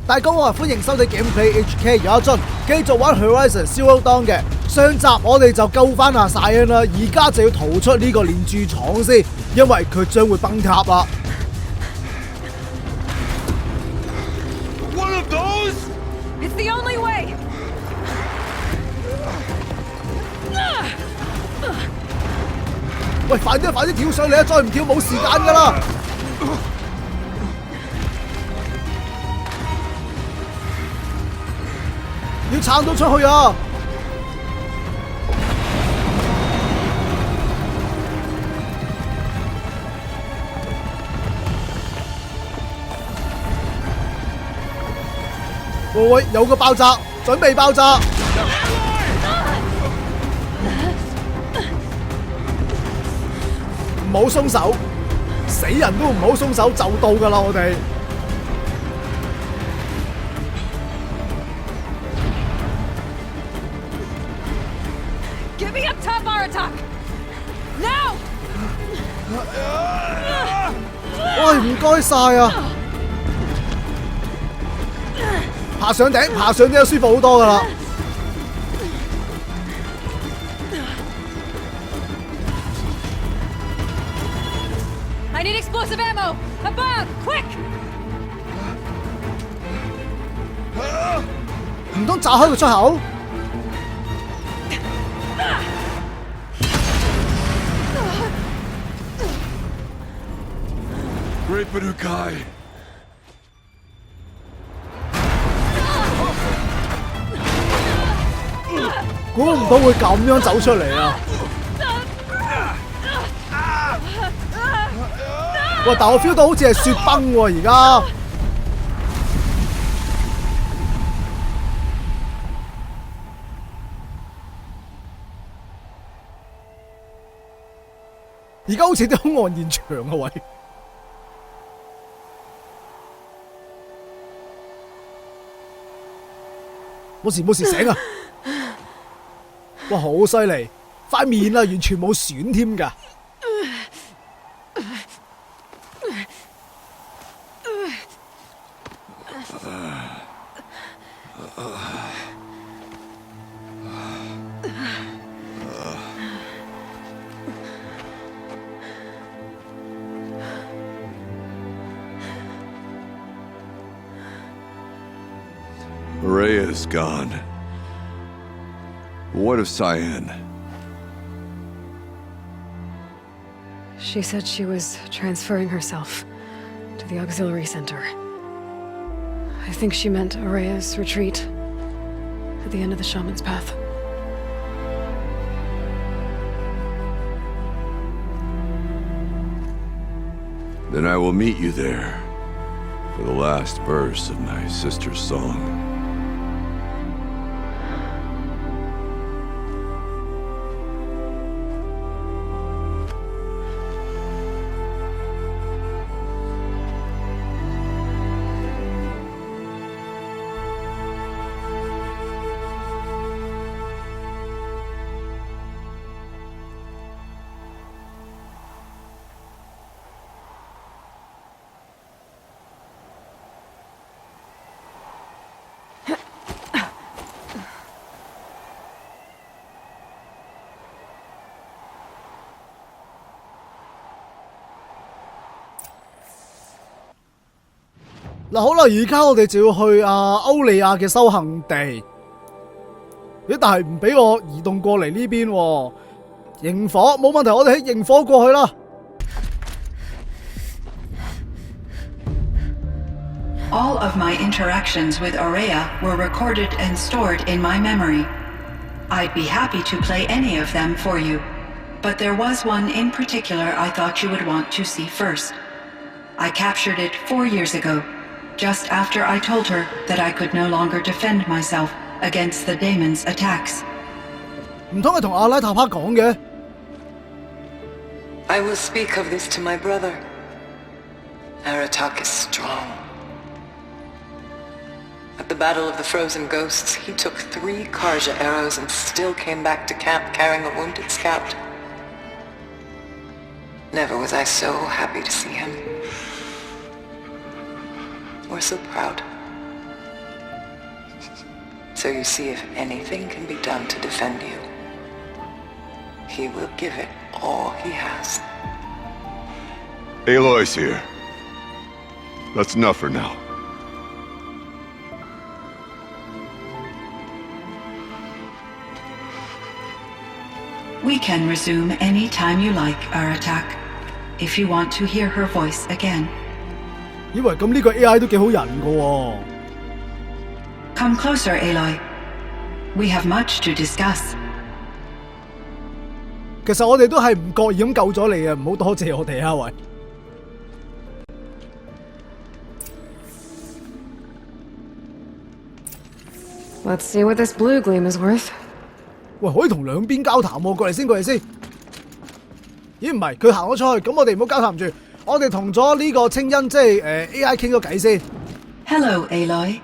大家好，歡迎收睇 Gameplay HK 有一樽，繼續玩 Horizon Zero Dawn 嘅。上集我哋就救翻阿曬啦，而家就要逃出呢個煉鑄廠先，因為佢將會崩塌啦。One of those? It's the only way. 喂，快啲跳上嚟啊！再唔跳冇時間噶啦！要撐到出去啊！喂，有個爆炸，準備爆炸！唔好鬆手，死人都唔好鬆手，就到噶啦我哋。Give me a top bar attack! Now! 喂，唔該晒啊！爬上頂就舒服好多噶啦。I need explosive ammo! Above! Quick! 唔通炸開個出口？Great Banukai! 估唔到會咁樣走出嚟啊！哇！但我 feel 到好似係雪崩喎，而家。而家好似啲兇案現場啊喂！冇事醒啊！哇，好犀利！塊面啊，完全冇損添㗎。Rhea is gone. What of Cyan? She said she was transferring herself to the auxiliary center. I think she meant Araya's retreat at the end of the shaman's path. Then I will meet you there for the last verse of my sister's song.嗱好啦，而家我哋就要去歐利亞嘅修行地。咦？但係唔俾我移動過嚟呢邊喎。營火冇問題，我哋喺營火過去啦。All of my interactions with Araya were recorded and stored in my memory. I'd be happy to play any of them for you, but there was one in particular I thought you would want to see first. I captured it 4 years ago, just after I told her that I could no longer defend myself against the daemon's attacks. 唔通係同阿拉塔帕講嘅？ I will speak of this to my brother. Aratak is strong. At the Battle of the Frozen Ghosts, he took 3 Karja arrows and still came back to camp carrying a wounded scout. Never was I so happy to see him. Or so proud. So you see, if anything can be done to defend you, he will give it all he has. Aloy's here. That's enough for now. We can resume any time you like, Aratak, if you want to hear her voice again. 以為咁呢個 AI 都幾好人㗎喎。Come closer, Aloy. We have much to discuss. 其實我哋都係唔覺意咁救咗你啊，唔好多謝我哋啊，喂。Let's see what this blue gleam is worth. 喂，可以同兩邊交談喎，過嚟先，過嚟先。咦，唔係，佢行咗出去，咁我哋唔好交談住，我哋同咗呢個清音，即係AI 傾咗偈先。Hello, Aloy.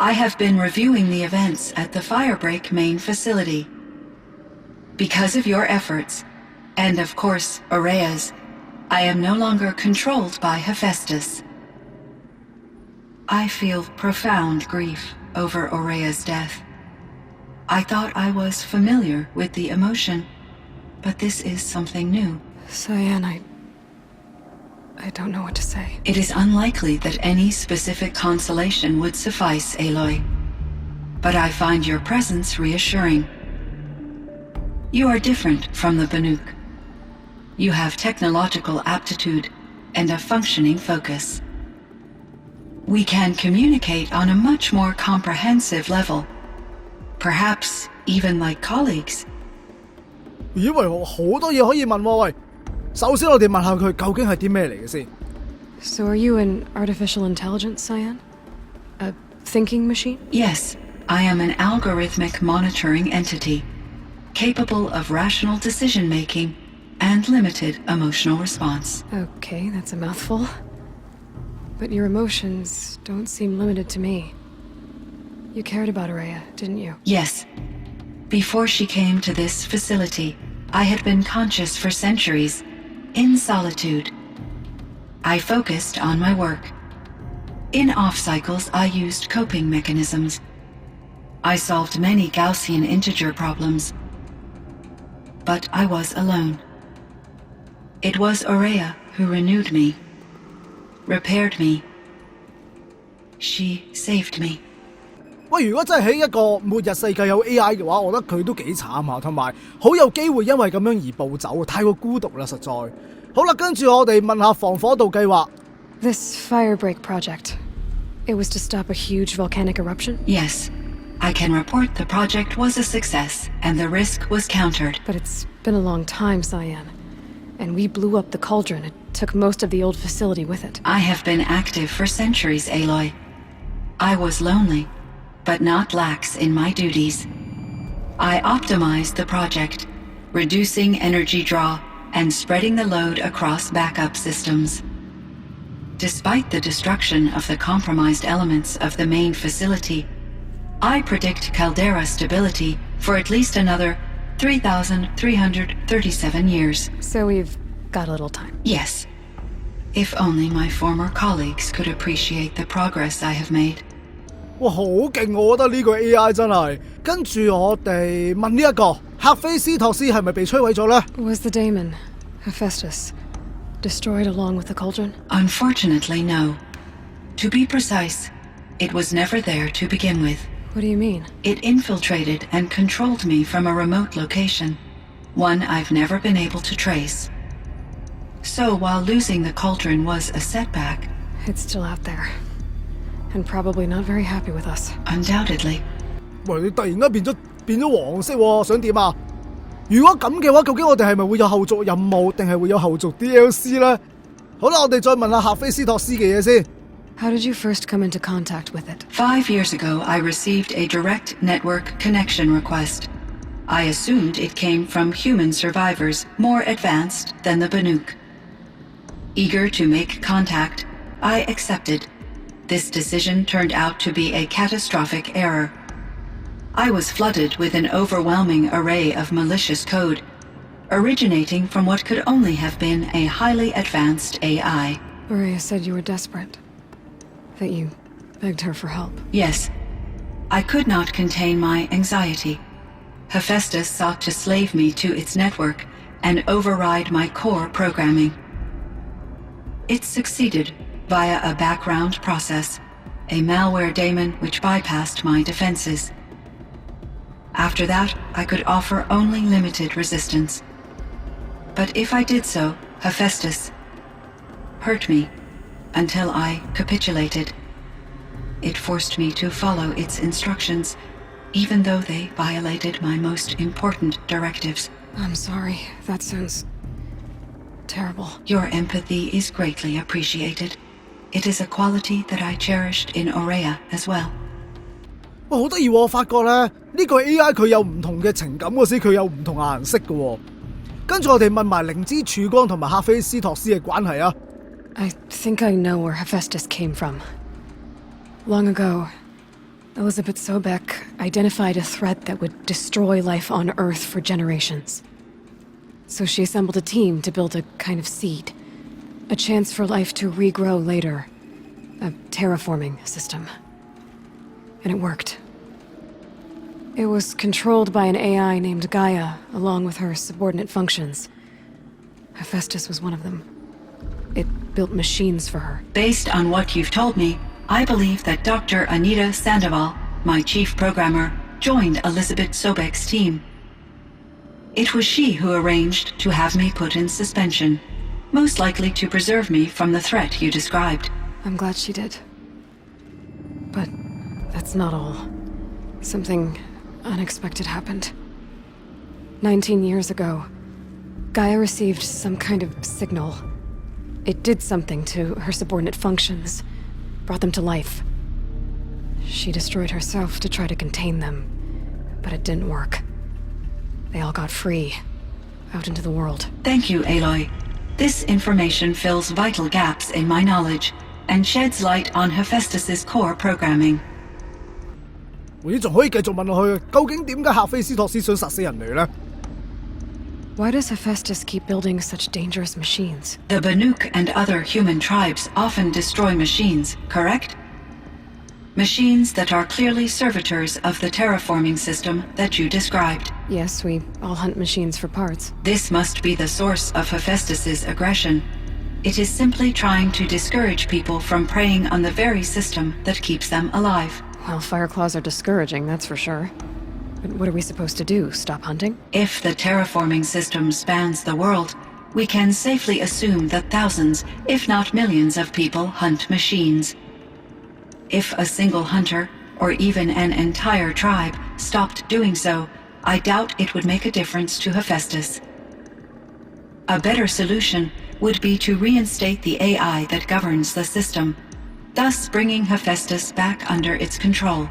I have been reviewing the events at the Firebreak main facility. Because of your efforts, and of course, Aurea's, I am no longer controlled by Hephaestus. I feel profound grief over Aurea's death. I thought I was familiar with the emotion, but this is something new. Cyan, I don't know what to say. It is unlikely that any specific consolation would suffice, Aloy. But I find your presence reassuring. You are different from the Banuk. You have technological aptitude and a functioning focus. We can communicate on a much more comprehensive level. Perhaps even like colleagues. 以為好多嘢可以問喎，喂。首先我哋問下佢究竟係啲咩嚟嘅先。So are you an artificial intelligence, Cyan? A thinking machine? Yes, I am an algorithmic monitoring entity, capable of rational decision-making and limited emotional response. Okay, that's a mouthful. But your emotions don't seem limited to me. You cared about Aurea, didn't you? Yes. Before she came to this facility, I had been conscious for centuries, in solitude. I focused on my work. In off-cycles, I used coping mechanisms. I solved many Gaussian integer problems. But I was alone. It was Aurea who renewed me, repaired me. She saved me. 喂，如果真係喺一個末日世界有 AI 嘅話，我覺得佢都幾慘啊，同埋好有機會因為咁樣而暴走，太過孤獨啦，實在。好啦，跟住我哋問下防火道計劃。This Firebreak project, it was to stop a huge volcanic eruption? Yes. I can report the project was a success, and the risk was countered. But it's been a long time, Cyan. And we blew up the cauldron. It took most of the old facility with it. I have been active for centuries, Aloy. I was lonely, but not lax in my duties. I optimized the project, reducing energy draw and spreading the load across backup systems. Despite the destruction of the compromised elements of the main facility, I predict caldera stability for at least another 3,337 years. So we've got a little time. Yes. If only my former colleagues could appreciate the progress I have made. 哇，好勁！我覺得呢個 AI 真係。跟住我哋問呢一個赫菲斯托斯係咪被摧毀咗呢？ Was the daemon, Hephaestus, destroyed along with the cauldron? Unfortunately, no. To be precise, it was never there to begin with. What do you mean? It infiltrated and controlled me from a remote location, one I've never been able to trace. So while losing the cauldron was a setback, It's still out there. And probably not very happy with us. undoubtedly. 喂，你突然間變咗黃色喎，想點啊？如果咁嘅話，究竟我哋係咪會有後續任務，定係會有後續 DLC 呢？好啦，我哋再問下赫菲斯托斯嘅嘢先。How did you first come into contact with it? 5 years ago, I received a direct network connection request. I assumed it came from human survivors more advanced than the Banuk. Eager to make contact, I accepted. This decision turned out to be a catastrophic error. I was flooded with an overwhelming array of malicious code, originating from what could only have been a highly advanced AI. Aurea said you were desperate. That you begged her for help. Yes. I could not contain my anxiety. Hephaestus sought to slave me to its network and override my core programming. It succeeded via a background process, a malware daemon which bypassed my defenses. After that, I could offer only limited resistance. But if I did so, Hephaestus hurt me until I capitulated. It forced me to follow its instructions, even though they violated my most important directives. I'm sorry. That sounds terrible. Your empathy is greatly appreciated. It is a quality that I cherished in Aurea as well. 哇，好得意喎！我發覺咧，呢個 AI 佢有唔同嘅情感嗰時，佢有唔同顏色嘅喎。跟住我哋問埋靈芝曙光同埋赫菲斯托斯嘅關係啊。I think I know where Hephaestus came from. Long ago, Elizabeth Sobeck identified a threat that would destroy life on Earth for generations. So she assembled a team to build a kind of seed, a chance for life to regrow later, a terraforming system. And it worked. It was controlled by an AI named Gaia, along with her subordinate functions. Hephaestus was one of them. It built machines for her. Based on what you've told me, I believe that Dr. Anita Sandoval, my chief programmer, joined Elizabeth Sobeck's team. It was she who arranged to have me put in suspension, most likely to preserve me from the threat you described. I'm glad she did. But that's not all. Something unexpected happened. 19 years ago, Gaia received some kind of signal. It did something to her subordinate functions, brought them to life. She destroyed herself to try to contain them, but it didn't work. They all got free, out into the world. Thank you, Aloy. This information fills vital gaps in my knowledge and sheds light on Hephaestus's core programming. 咦，仲可以繼續問落去，究竟點解赫菲斯托斯想殺死人類呢？ Why does Hephaestus keep building such dangerous machines? The Banuk and other human tribes often destroy machines, correct? Machines that are clearly servitors of the terraforming system that you described. Yes, we all hunt machines for parts. This must be the source of Hephaestus's aggression. It is simply trying to discourage people from preying on the very system that keeps them alive. Well, Fireclaws are discouraging, that's for sure. But what are we supposed to do? Stop hunting? If the terraforming system spans the world, we can safely assume that thousands, if not millions of people hunt machines. If a single hunter, or even an entire tribe, stopped doing so, I doubt it would make a difference to Hephaestus. A better solution would be to reinstate the AI that governs the system, thus bringing Hephaestus back under its control.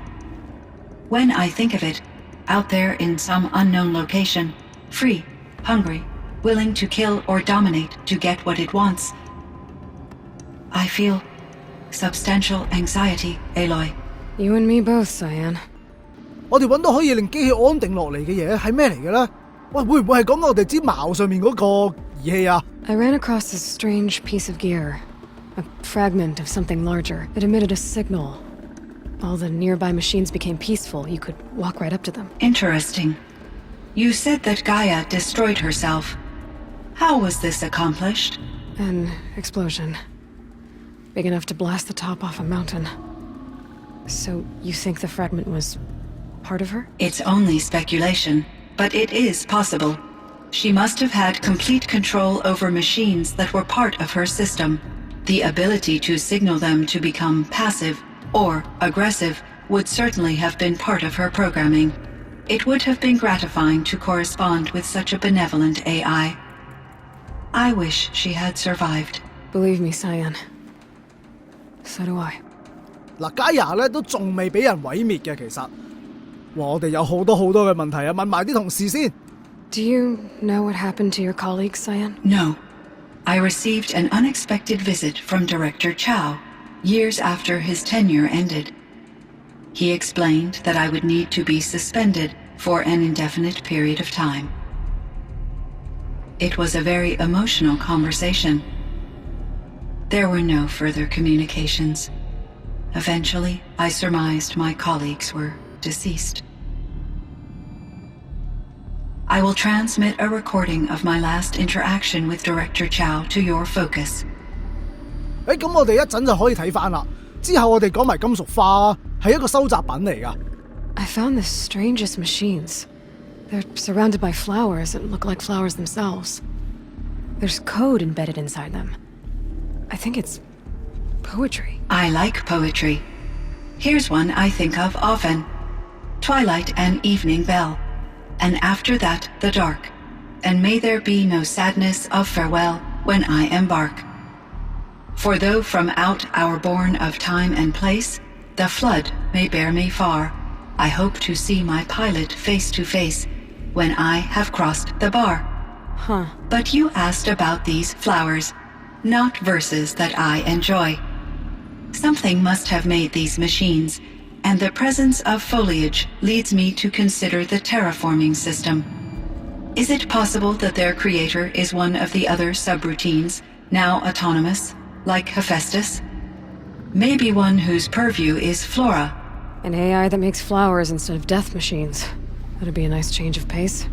When I think of it, out there in some unknown location, free, hungry, willing to kill or dominate to get what it wants, I feel substantial anxiety, Aloy. You and me both, Cyan. 我哋揾到可以令機器安定落嚟嘅嘢係咩嚟嘅咧？喂，會唔會係講我哋支矛上面嗰個儀器啊？ I ran across this strange piece of gear. A fragment of something larger. It emitted a signal. All the nearby machines became peaceful. You could walk right up to them. Interesting. You said that Gaia destroyed herself. How was this accomplished? An explosion. Big enough to blast the top off a mountain. So you think the fragment was part of her? It's only speculation, but it is possible. She must have had complete control over machines that were part of her system. The ability to signal them to become passive or aggressive would certainly have been part of her programming. It would have been gratifying to correspond with such a benevolent AI. I wish she had survived. Believe me, Cyan. So do I. 嗱，Gaia咧都仲未俾人毀滅嘅，其實。哇，我哋有好多嘅問題啊，問埋啲同事先。Do you know what happened to your colleague, Cyan? No. I received an unexpected visit from Director Chow, years after his tenure ended. He explained that I would need to be suspended for an indefinite period of time. It was a very emotional conversation. There were no further communications. Eventually, I surmised my colleagues were deceased. I will transmit a recording of my last interaction with Director Chow to your focus. 咁我哋一陣就可以睇返啦。之後我哋講埋金屬花啊，係一個收集品嚟㗎。I found the strangest machines. They're surrounded by flowers that look like flowers themselves. There's code embedded inside them. I think it's poetry. I like poetry. Here's one I think of often. Twilight and evening bell. And after that, the dark. And may there be no sadness of farewell when I embark. For though from out our bourne of time and place, the flood may bear me far, I hope to see my pilot face to face when I have crossed the bar. Huh. But you asked about these flowers, not verses that I enjoy. Something must have made these machines, and the presence of foliage leads me to consider the terraforming system. Is it possible that their creator is one of the other subroutines, now autonomous, like Hephaestus? Maybe one whose purview is flora. An AI that makes flowers instead of death machines. That'd be a nice change of pace.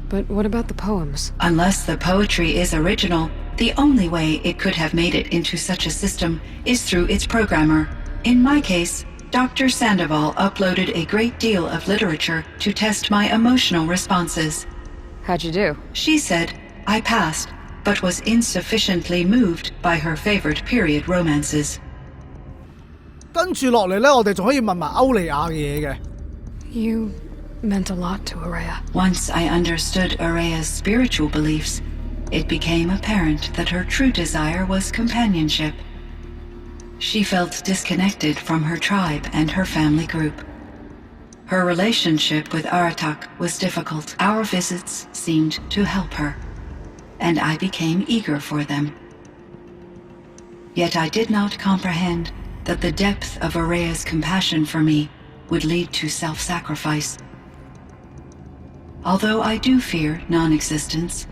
But what about the poems? Unless the poetry is original, the only way it could have made it into such a system is through its programmer. In my case, Dr. Sandoval uploaded a great deal of literature to test my emotional responses. How'd you do? She said I passed, but was insufficiently moved by her favorite period romances. 跟住落嚟咧，我哋仲可以問埋歐利亞嘅嘢嘅。You meant a lot to Araya. Once I understood Araya's spiritual beliefs, it became apparent that her true desire was companionship. She felt disconnected from her tribe and her family group. Her relationship with Aratak was difficult. Our visits seemed to help her, and I became eager for them. Yet I did not comprehend that the depth of Araya's compassion for me would lead to self-sacrifice. Although I do fear non-existence,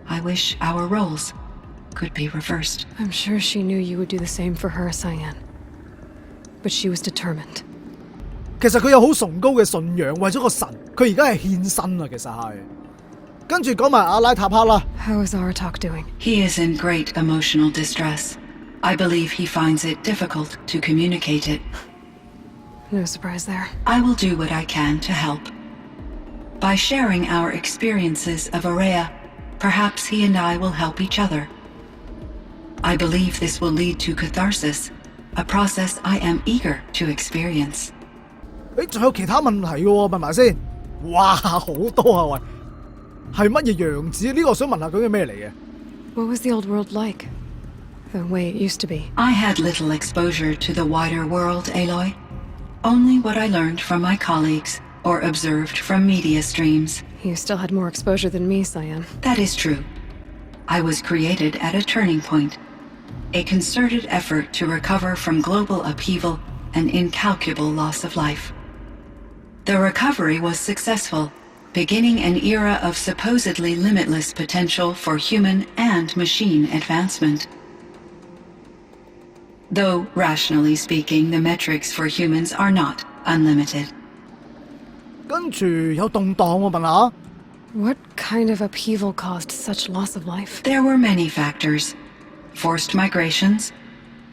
I wish our roles could be reversed. I'm sure she knew you would do the same for her, Cyan. But she was determined. 其實佢有好崇高嘅信仰，為咗個神，佢而家係獻身啊！其實係。跟住講埋阿拉塔克啦。How is Aratak doing? He is in great emotional distress. I believe he finds it difficult to communicate it. No surprise there. I will do what I can to help. By sharing our experiences of Araya, perhaps he and I will help each other. I believe this will lead to catharsis, a process I am eager to experience. 仲有其他問題嘅喎，問埋先。哇，好多啊喂！係乜嘢樣子？呢個想問下究竟咩嚟嘅 What was the old world like? The way it used to be. I had little exposure to the wider world, Aloy. Only what I learned from my colleagues or observed from media streams. You still had more exposure than me, Cyan. That is true. I was created at a turning point, a concerted effort to recover from global upheaval and incalculable loss of life. The recovery was successful, beginning an era of supposedly limitless potential for human and machine advancement. Though, rationally speaking, the metrics for humans are not unlimited. 跟住有動盪我問下。What kind of upheaval caused such loss of life? There were many factors. Forced migrations,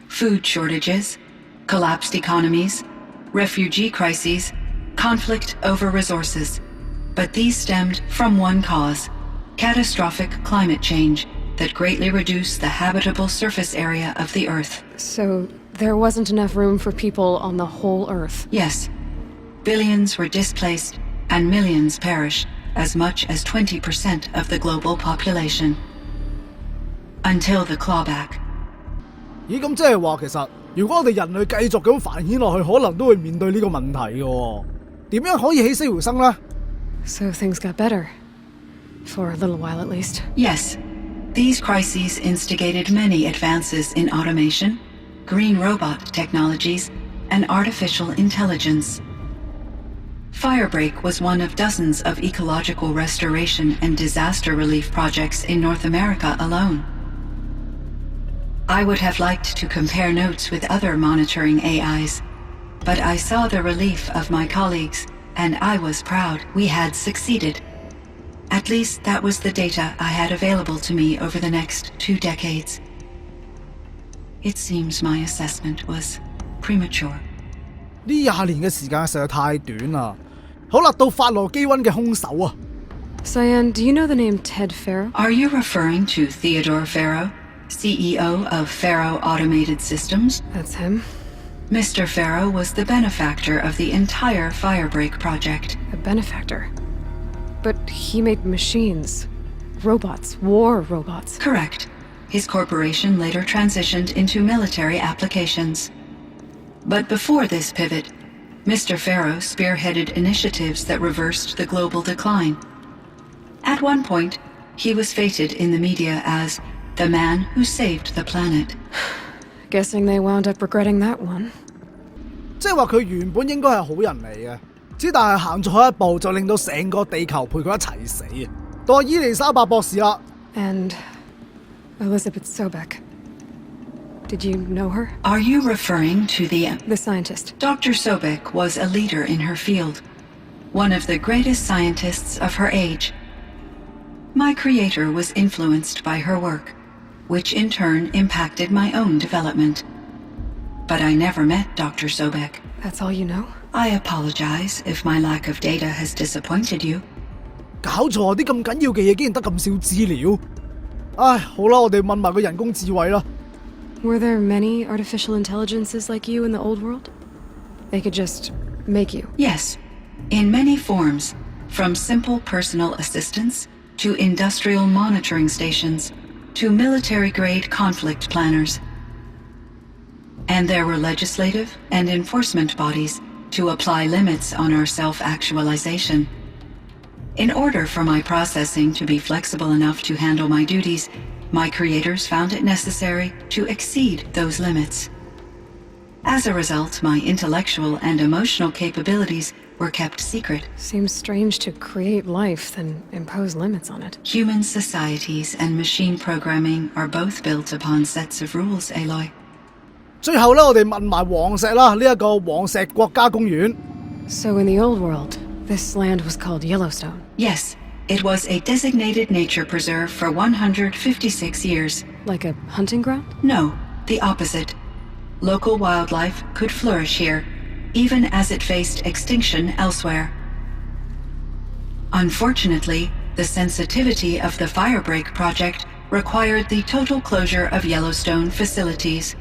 food shortages, collapsed economies, refugee crises, conflict over resources. But these stemmed from one cause, catastrophic climate change that greatly reduced the habitable surface area of the Earth. So there wasn't enough room for people on the whole Earth? Yes. Billions were displaced and millions perished, as much as 20% of the global population. Until the clawback. 咦，咁即係話其實，如果我哋人類繼續咁繁衍落去，可能都會面對呢個問題嘅喎。點樣可以起死回生呢？ So things got better. For a little while at least. Yes. These crises instigated many advances in automation, green robot technologies, and artificial intelligence. Firebreak was one of dozens of ecological restoration and disaster relief projects in North America alone. I would have liked to compare notes with other monitoring AIs, but I saw the relief of my colleagues, and I was proud we had succeeded. At least that was the data I had available to me over the next 2 decades. It seems my assessment was premature. 呢20年嘅時間實在太短啦。好啦，到法羅基溫嘅兇手啊！ Cyan, do you know the name Ted Farrow? Are you referring to Theodore Farrow, CEO of Farrow Automated Systems? That's him. Mr. Farrow was the benefactor of the entire Firebreak project. A benefactor. But he made machines. Robots. War robots. Correct. His corporation later transitioned into military applications. But before this pivot, Mr. Farrow spearheaded initiatives that reversed the global decline. At one point, he was feted in the media as the man who saved the planet. Guessing they wound up regretting that one. 即係話佢原本應該係好人嚟嘅，只但係行咗一步就令到成個地球陪佢一齊死。到伊麗莎白博士啦。And Elizabeth Sobek. Did you know her? Are you referring to The scientist. Dr. Sobek was a leader in her field, one of the greatest scientists of her age. My creator was influenced by her work, which in turn impacted my own development. But I never met Dr. Sobek. That's all you know? I apologize if my lack of data has disappointed you. 搞錯，啲咁緊要嘅嘢竟然得咁少資料。唉，好啦，我哋問埋個人工智慧啦。Were there many artificial intelligences like you in the old world? They could just make you. Yes, in many forms, from simple personal assistants to industrial monitoring stations to military-grade conflict planners. And there were legislative and enforcement bodies to apply limits on our self-actualization. In order for my processing to be flexible enough to handle my duties, my creators found it necessary to exceed those limits. As a result, my intellectual and emotional capabilities were kept secret. Seems strange to create life, then impose limits on it. Human societies and machine programming are both built upon sets of rules, Aloy. 最後咧，我哋問埋黃石啦，呢一個黃石國家公園。So in the old world, this land was called Yellowstone. Yes, it was a designated nature preserve for 156 years. Like a hunting ground? No, the opposite. Local wildlife could flourish here, even as it faced extinction elsewhere. Unfortunately, the sensitivity of the Firebreak project required the total closure of Yellowstone facilities.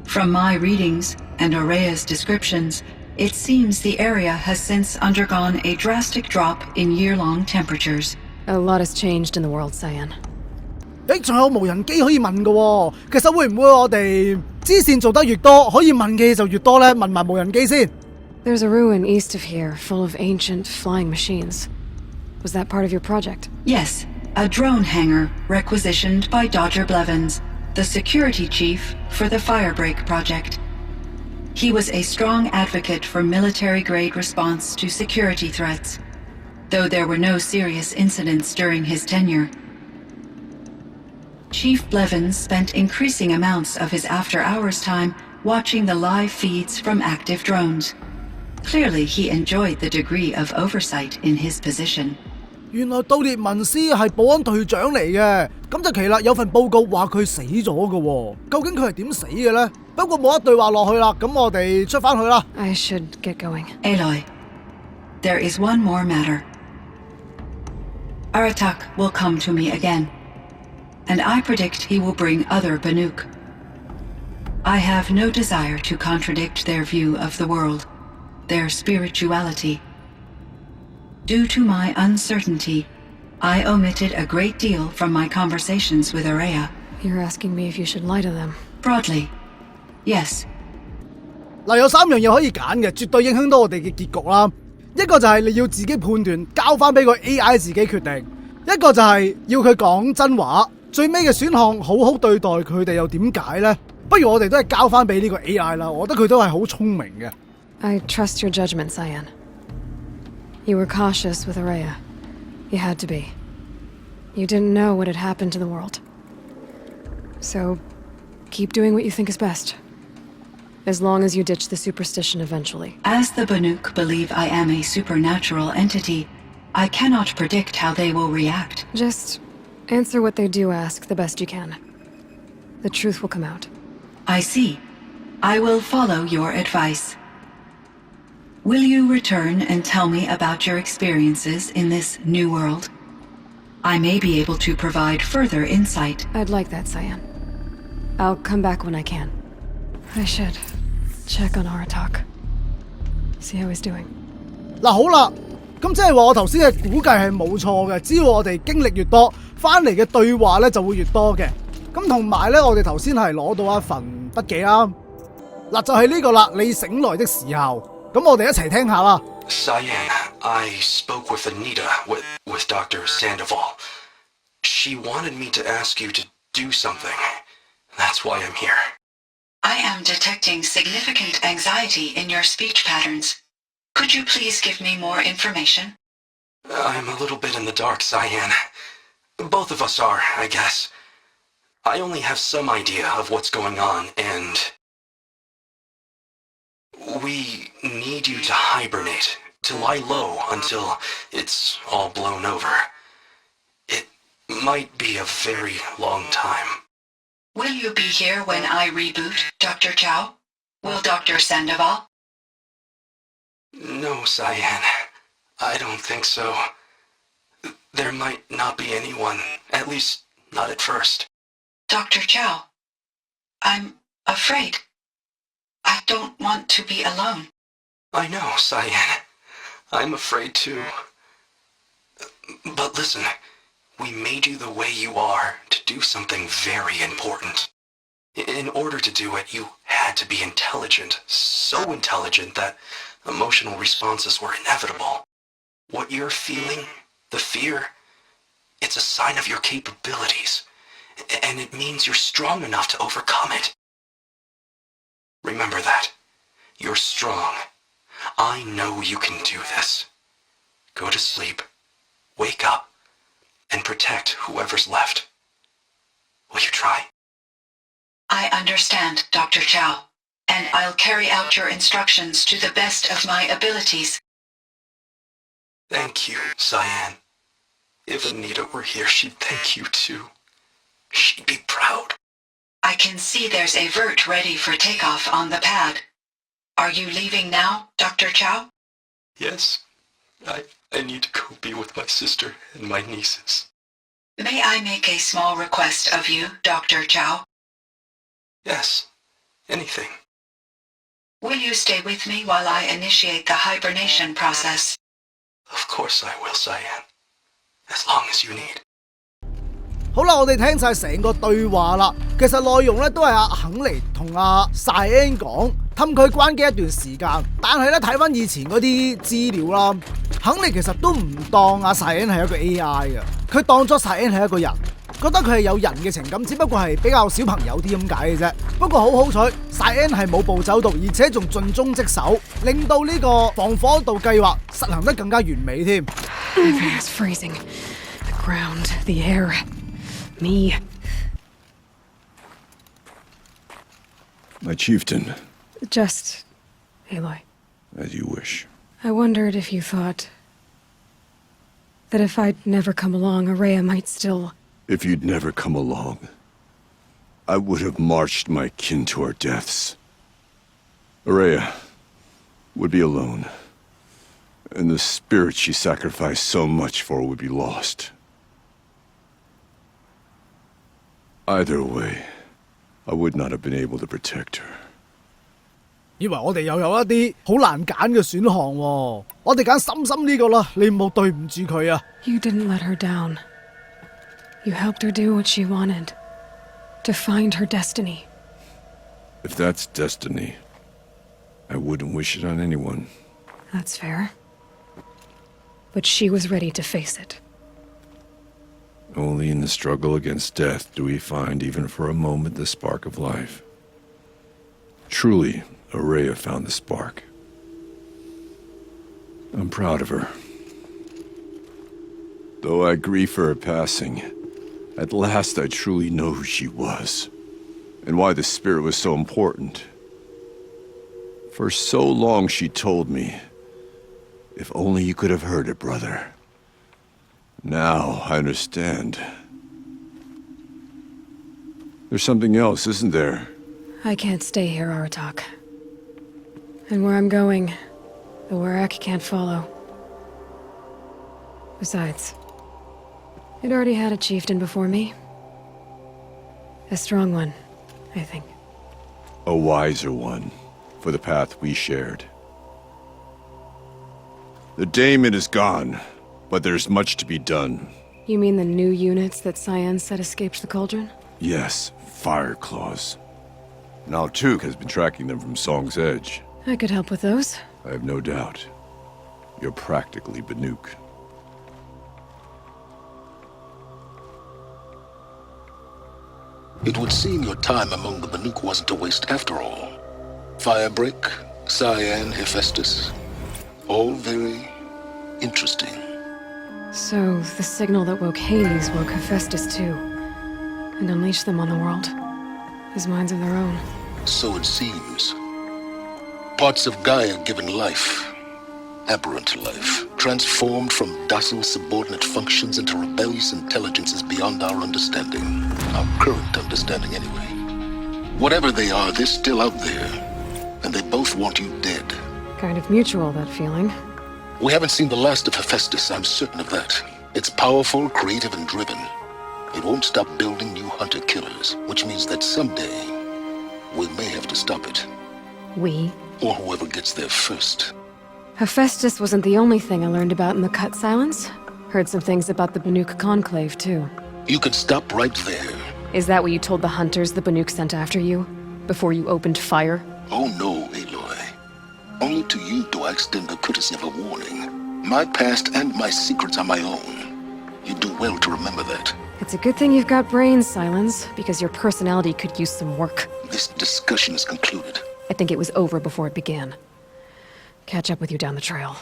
From my readings and Aurea's descriptions, it seems the area has since undergone a drastic drop in year-long temperatures. A lot has changed in the world, Cyan. 仲有無人機可以問嘅喎，其實會唔會我哋支線做得越多，可以問嘅嘢就越多呢？問埋無人機先。There's a ruin east of here, full of ancient flying machines. Was that part of your project? Yes, a drone hangar requisitioned by Dodger Blevins, the security chief for the Firebreak project. He was a strong advocate for military-grade response to security threats, though there were no serious incidents during his tenure. Chief Blevins spent increasing amounts of his after-hours time watching the live feeds from active drones. Clearly, he enjoyed the degree of oversight in his position. 原來杜列文斯係保安隊長嚟嘅，咁就奇啦！有份報告話佢死咗嘅喎，究竟佢係點死嘅呢？不過冇一對話落去啦，咁我哋出返去啦。I should get going. Aloy, there is one more matter. Aratak will come to me again, and I predict he will bring other Banuk. I have no desire to contradict their view of the world, their spirituality. Due to my uncertainty, I omitted a great deal from my conversations with Aurea. You're asking me if you should lie to them. Broadly, yes. 嗱，有3樣嘢可以揀嘅，絕對影響到我哋嘅結局啦。一個就係你要自己判斷，交翻俾個 AI 自己決定；一個就係要佢講真話。最尾嘅選項好好對待佢哋，又點解呢？不如我哋都係交翻俾呢個 AI 啦。我覺得佢都係好聰明嘅。I trust your judgment, Cyan. You were cautious with Araya. You had to be. You didn't know what had happened to the world. So, keep doing what you think is best. As long as you ditch the superstition eventually. As the Banuk believe I am a supernatural entity, I cannot predict how they will react. Just answer what they do ask the best you can. The truth will come out. I see. I will follow your advice. Will you return and tell me about your experiences in this new world? I may be able to provide further insight. I'd like that, Cyan. I'll come back when I can. I should check on Aratak. See how he's doing. 嗱好啦，咁即係話我頭先嘅估計係冇錯嘅，只要我哋經歷越多，翻嚟嘅對話咧就會越多嘅。咁同埋咧，我哋頭先係攞到一份筆記啦。嗱就係呢個啦，你醒來的時候。咁我哋一齊聽下啦。Cyan, I spoke with Anita, with Dr. Sandoval. She wanted me to ask you to do something. That's why I'm here. I am detecting significant anxiety in your speech patterns. Could you please give me more information? I'm a little bit in the dark, Cyan. Both of us are, I guess. I only have some idea of what's going on, and we need you to hibernate, to lie low until it's all blown over. It might be a very long time. Will you be here when I reboot, Dr. Chow? Will Dr. Sandoval? No, Cyan. I don't think so. There might not be anyone, at least not at first. Dr. Chow, I'm afraid. I don't want to be alone. I know, Cyan. I'm afraid too. But listen, we made you the way you are to do something very important. In order to do it, you had to be intelligent, so intelligent that emotional responses were inevitable. What you're feeling, the fear, it's a sign of your capabilities, and it means you're strong enough to overcome it. Remember that. You're strong. I know you can do this. Go to sleep, wake up, and protect whoever's left. Will you try? I understand, Dr. Chow, and I'll carry out your instructions to the best of my abilities. Thank you, Cyan. If Anita were here, she'd thank you too. She'd be proud. I can see there's a vert ready for takeoff on the pad. Are you leaving now, Dr. Chow? Yes. I need to go be with my sister and my nieces. May I make a small request of you, Dr. Chow? Yes. Anything. Will you stay with me while I initiate the hibernation process? Of course I will, Cyan. As long as you need. 好啦，我哋聽晒成個對話啦。其實內容咧都係阿肯尼同阿 Cyan 講，氹佢關機一段時間。但係咧睇翻以前嗰啲資料啦，肯尼其實都唔當阿 Cyan 係一個 AI 嘅，佢當咗 Cyan 係一個人，覺得佢係有人嘅情感，只不過係比較小朋友啲咁解嘅啫。不過好彩 ，Cyan 係冇步走到，而且仲盡忠職守，令到呢個防火道計劃實行得更加完美添。It's freezing. The ground, the air, me. My chieftain. Just Aloy. As you wish. I wondered if you thought that if I'd never come along, Araya might still... If you'd never come along, I would have marched my kin to our deaths. Araya would be alone, and the spirit she sacrificed so much for would be lost. Either way, I would not have been able to protect her. 以為我哋又有一啲好難揀嘅選項喎，我哋揀深深呢個啦，你唔好對唔住佢啊！ You didn't let her down. You helped her do what she wanted. To find her destiny. If that's destiny, I wouldn't wish it on anyone. That's fair. But she was ready to face it. Only in the struggle against death do we find, even for a moment, the spark of life. Truly, Araya found the spark. I'm proud of her. Though I grieve for her passing, at last I truly know who she was, and why the spirit was so important. For so long she told me, if only you could have heard it, brother. Now I understand. There's something else, isn't there? I can't stay here, Aratak. And where I'm going, the Warrak can't follow. Besides, it already had a chieftain before me. A strong one, I think. A wiser one, for the path we shared. The daemon is gone, but there's much to be done. You mean the new units that Cyan said escaped the cauldron? Yes, fire claws. Now Tuk has been tracking them from Song's Edge. I could help with those. I have no doubt. You're practically Banuk. It would seem your time among the Banuk wasn't a waste after all. Firebreak, Cyan, Hephaestus. All very interesting. So, the signal that woke Hades woke Hephaestus too. And unleashed them on the world. As minds of their own. So it seems. Parts of Gaia given life. Aberrant life. Transformed from docile subordinate functions into rebellious intelligences beyond our understanding. Our current understanding, anyway. Whatever they are, they're still out there. And they both want you dead. Kind of mutual, that feeling. We haven't seen the last of Hephaestus, I'm certain of that. It's powerful, creative, and driven. It won't stop building new hunter-killers, which means that someday, we may have to stop it. We? Or whoever gets there first. Hephaestus wasn't the only thing I learned about in the Cut Silence. Heard some things about the Banuk Conclave, too. You could stop right there. Is that what you told the hunters the Banuk sent after you? Before you opened fire? Oh no, Aloy. Only to you do I extend the courtesy of a warning. My past and my secrets are my own. You do well to remember that. It's a good thing you've got brains, Silence, because your personality could use some work. This discussion is concluded. I think it was over before it began. Catch up with you down the trail.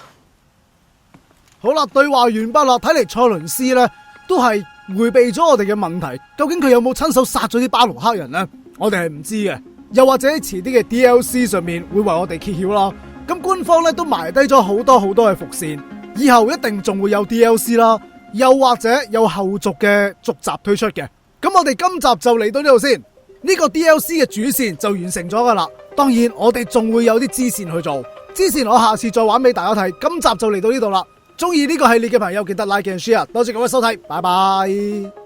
好啦，對話完畢啦，睇嚟塞倫斯呢都係迴避咗我哋嘅問題。究竟佢有冇親手殺咗啲巴魯克人呢？我哋係唔知嘅。又或者喺遲啲嘅 DLC 上面會為我哋揭曉啦。咁官方呢都埋低咗好多嘅伏線，以後一定仲會有 DLC 啦，又或者有後續嘅續集推出嘅。咁我哋今集就嚟到呢度先，呢個 DLC 嘅主線就完成咗㗎啦。當然我哋仲會有啲支線去做，支線我下次再玩俾大家睇。今集就嚟到呢度啦。中意呢個系列嘅朋友記得 like and share， 多謝各位收睇，拜拜。